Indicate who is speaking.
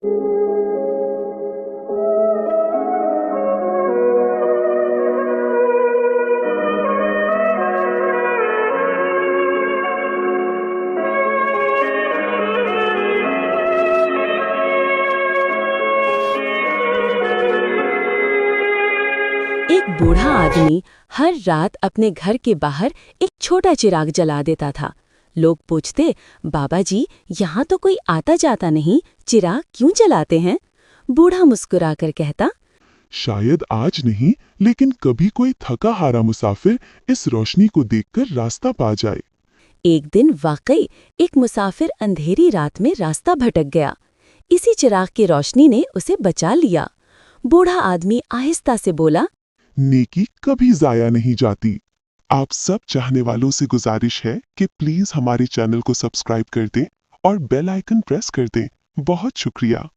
Speaker 1: एक बूढ़ा आदमी हर रात अपने घर के बाहर एक छोटा चिराग जला देता था। लोग पूछते, बाबा जी, यहाँ तो कोई आता जाता नहीं, चिराग क्यों जलाते हैं? बूढ़ा मुस्कुराकर कहता,
Speaker 2: शायद आज नहीं, लेकिन कभी कोई थका हारा मुसाफिर इस रोशनी को देखकर रास्ता पा जाए।
Speaker 1: एक दिन वाकई एक मुसाफिर अंधेरी रात में रास्ता भटक गया। इसी चिराग की रोशनी ने उसे बचा लिया। बूढ़ा आदमी आहिस्ता से बोला,
Speaker 2: नेकी कभी जाया नहीं जाती। आप सब चाहने वालों से गुजारिश है कि प्लीज हमारे चैनल को सब्सक्राइब कर दें और बेल आइकन प्रेस कर दें। बहुत शुक्रिया।